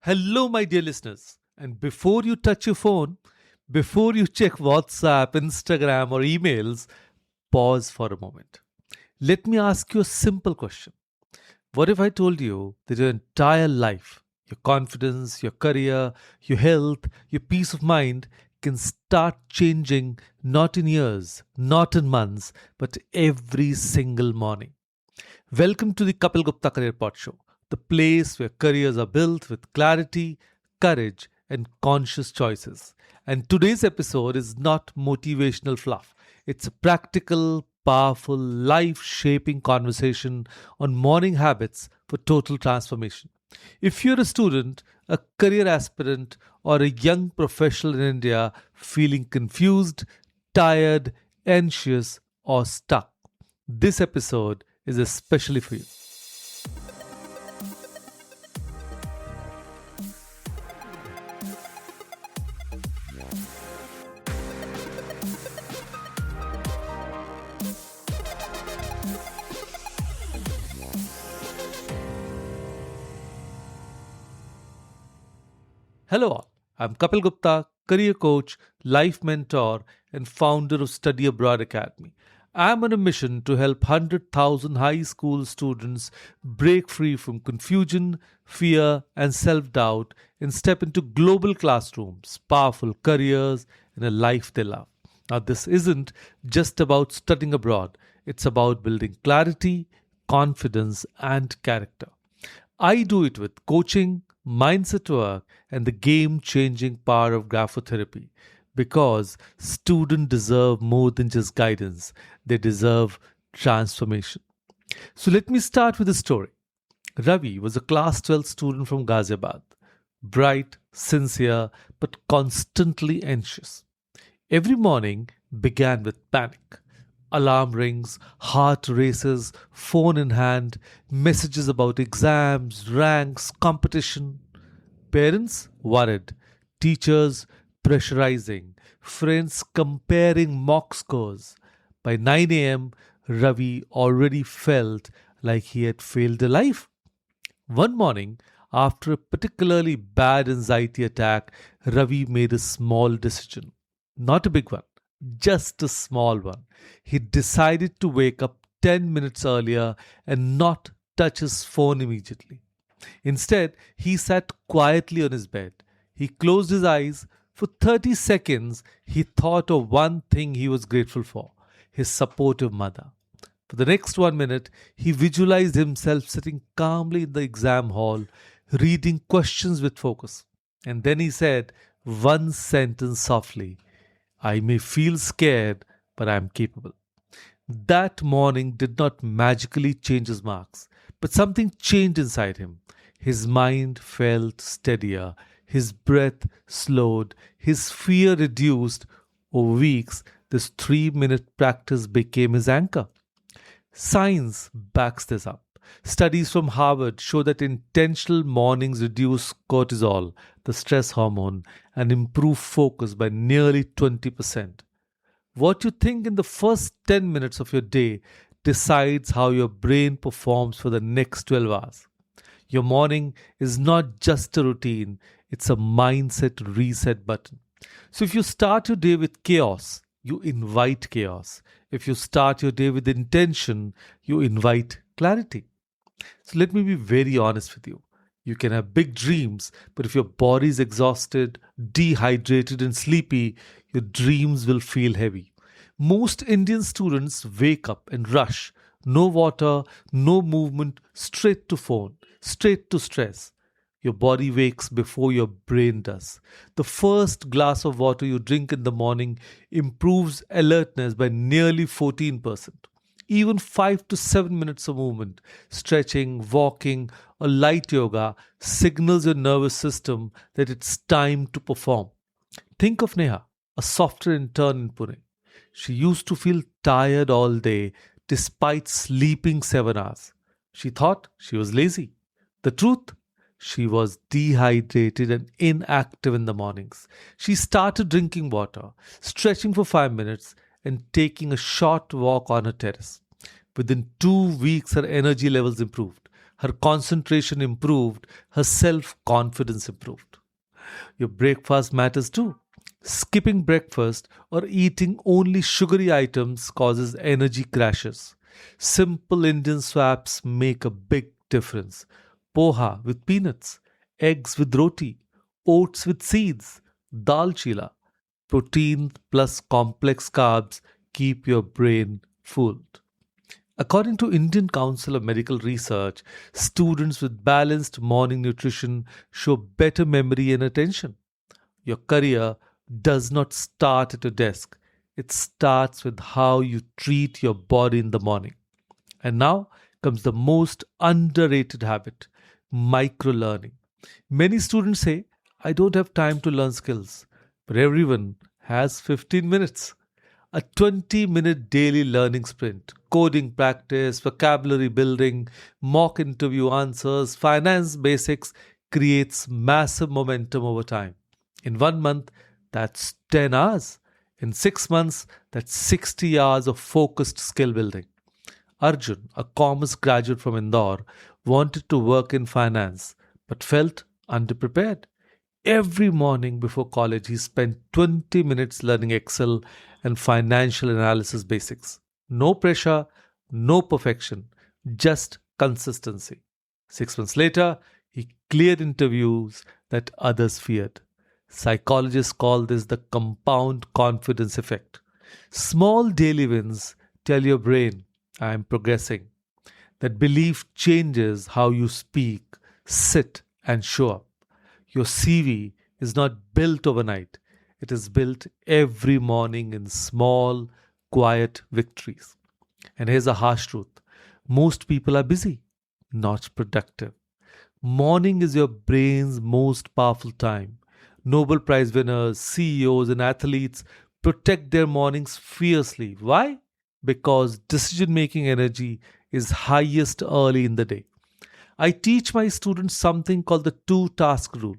Hello, my dear listeners. And before you touch your phone, before you check WhatsApp, Instagram, or emails, pause for a moment. Let me ask you a simple question. What if I told you that your entire life, your confidence, your career, your health, your peace of mind can start changing not in years, not in months, but every single morning? Welcome to the Kapeel Gupta Career PodShow, the place where careers are built with clarity, courage, and conscious choices. And today's episode is not motivational fluff, it's a practical, powerful, life shaping conversation on morning habits for total transformation. If you're a student, a career aspirant, or a young professional in India feeling confused, tired, anxious, or stuck, this episode is especially for you. Hello, all. I'm Kapeel Gupta, career coach, life mentor, and founder of Study Abroad Academy. I'm on a mission to help 100,000 high school students break free from confusion, fear, and self doubt and step into global classrooms, powerful careers, and a life they love. Now, this isn't just about studying abroad, it's about building clarity, confidence, and character. I do it with coaching, mindset work, and the game changing power of graphotherapy because students deserve more than just guidance, they deserve transformation. So let me start with a story. Ravi was a class 12 student from Ghaziabad, bright, sincere, but constantly anxious. Every morning began with panic. Alarm rings, heart races, phone in hand, messages about exams, ranks, competition. Parents worried, teachers pressurizing, friends comparing mock scores. By 9 a.m., Ravi already felt like he had failed a life. One morning, after a particularly bad anxiety attack, Ravi made a small decision. Not a big one, just a small one. He decided to wake up 10 minutes earlier and not touch his phone immediately. Instead, he sat quietly on his bed. He closed his eyes. For 30 seconds, he thought of one thing he was grateful for: his supportive mother. For the next 1 minute, he visualized himself sitting calmly in the exam hall, reading questions with focus. And then he said one sentence softly: I may feel scared, but I am capable. That morning did not magically change his marks, but something changed inside him. His mind felt steadier, his breath slowed, his fear reduced. Over weeks, this 3 minute practice became his anchor. Science backs this up. Studies from Harvard show that intentional mornings reduce cortisol, the stress hormone, and improve focus by nearly 20%. What you think in the first 10 minutes of your day decides how your brain performs for the next 12 hours. Your morning is not just a routine, it's a mindset reset button. So if you start your day with chaos, you invite chaos. If you start your day with intention, you invite clarity. So let me be very honest with you. You can have big dreams, but if your body is exhausted, dehydrated, and sleepy, your dreams will feel heavy. Most Indian students wake up and rush. No water, no movement, straight to phone, straight to stress. Your body wakes before your brain does. The first glass of water you drink in the morning improves alertness by nearly 14%. Even 5 to 7 minutes of movement, stretching, walking, or light yoga signals your nervous system that it's time to perform. Think of Neha, a software intern in Pune. She used to feel tired all day despite sleeping 7 hours. She thought she was lazy. The truth? She was dehydrated and inactive in the mornings. She started drinking water, stretching for 5 minutes, and taking a short walk on her terrace. Within 2 weeks, her energy levels improved. her concentration improved, her self confidence improved. Your breakfast matters too. Skipping breakfast or eating only sugary items causes energy crashes. Simple Indian swaps make a big difference. Poha with peanuts, eggs with roti, oats with seeds, dal chila. Protein plus complex carbs keep your brain full. According to Indian Council of Medical Research, students with balanced morning nutrition show better memory and attention. Your career does not start at a desk. It starts with how you treat your body in the morning. And now comes the most underrated habit, micro learning. Many students say, I don't have time to learn skills, but everyone has 15 minutes. A 20-minute daily learning sprint, coding practice, vocabulary building, mock interview answers, finance basics creates massive momentum over time. In 1 month, that's 10 hours. In 6 months, that's 60 hours of focused skill building. Arjun, a commerce graduate from Indore, wanted to work in finance but felt underprepared. Every morning before college, he spent 20 minutes learning Excel and financial analysis basics. No pressure, no perfection, just consistency. 6 months later, he cleared interviews that others feared. Psychologists call this the compound confidence effect. Small daily wins tell your brain, I am progressing. That belief changes how you speak, sit, and show up. Your CV is not built overnight. It is built every morning in small, quiet victories. And here's a harsh truth. Most people are busy, not productive. Morning is your brain's most powerful time. Nobel Prize winners, CEOs, and athletes protect their mornings fiercely. Why? Because decision making energy is highest early in the day. I teach my students something called the two task rule.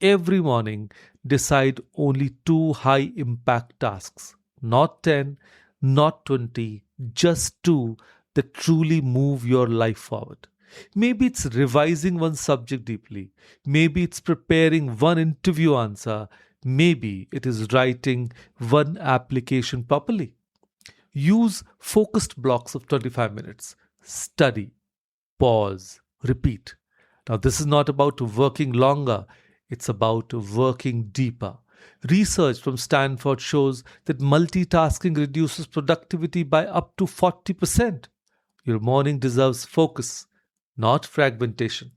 Every morning, decide only two high impact tasks, not 10, not 20, just two that truly move your life forward. Maybe it's revising one subject deeply. Maybe it's preparing one interview answer. Maybe it is writing one application properly. Use focused blocks of 25 minutes. Study, pause, repeat. Now, this is not about working longer, it's about working deeper. Research from Stanford shows that multitasking reduces productivity by up to 40%. Your morning deserves focus, not fragmentation.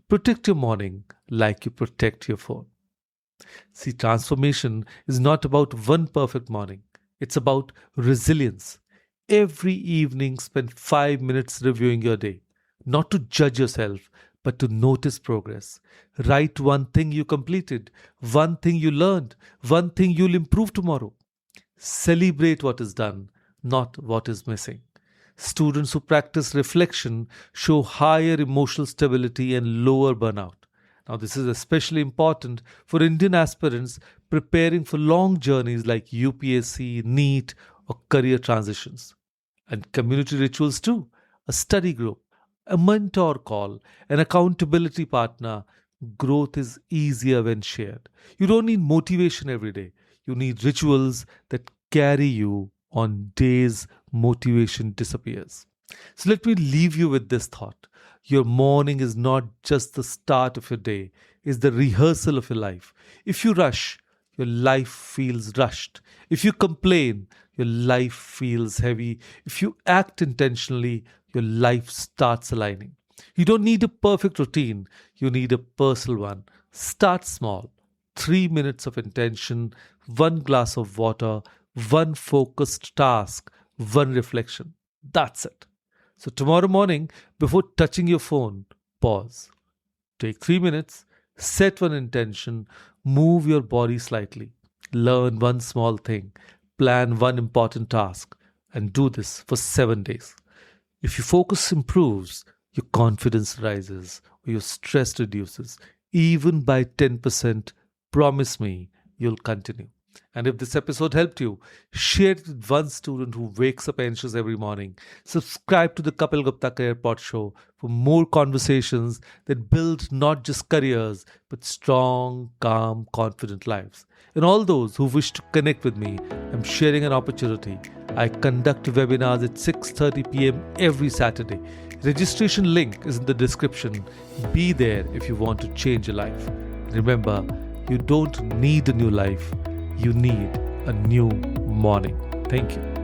Protect your morning like you protect your phone. See, transformation is not about one perfect morning, it's about resilience. Every evening, spend 5 minutes reviewing your day, not to judge yourself, but to notice progress. Write one thing you completed, one thing you learned, one thing you'll improve tomorrow. Celebrate what is done, not what is missing. Students who practice reflection show higher emotional stability and lower burnout. Now, this is especially important for Indian aspirants preparing for long journeys like UPSC, NEET, or career transitions. And community rituals too, a study group, a mentor call, an accountability partner. Growth is easier when shared. You don't need motivation every day. You need rituals that carry you on days motivation disappears. So let me leave you with this thought. Your morning is not just the start of your day, it's the rehearsal of your life. If you rush, your life feels rushed. If you complain, your life feels heavy. If you act intentionally, your life starts aligning. You don't need a perfect routine, you need a personal one. Start small. 3 minutes of intention, one glass of water, one focused task, one reflection. That's it. So, tomorrow morning, before touching your phone, pause. Take 3 minutes, set one intention, move your body slightly, learn one small thing, plan one important task, and do this for 7 days. If your focus improves, your confidence rises, or your stress reduces, even by 10%, promise me you'll continue. And if this episode helped you, share it with one student who wakes up anxious every morning. Subscribe to the Kapeel Gupta Career PodShow for more conversations that build not just careers, but strong, calm, confident lives. And all those who wish to connect with me, I'm sharing an opportunity. I conduct webinars at 6:30 p.m. every Saturday. Registration link is in the description. Be there if you want to change your life. Remember, you don't need a new life. You need a new morning. Thank you.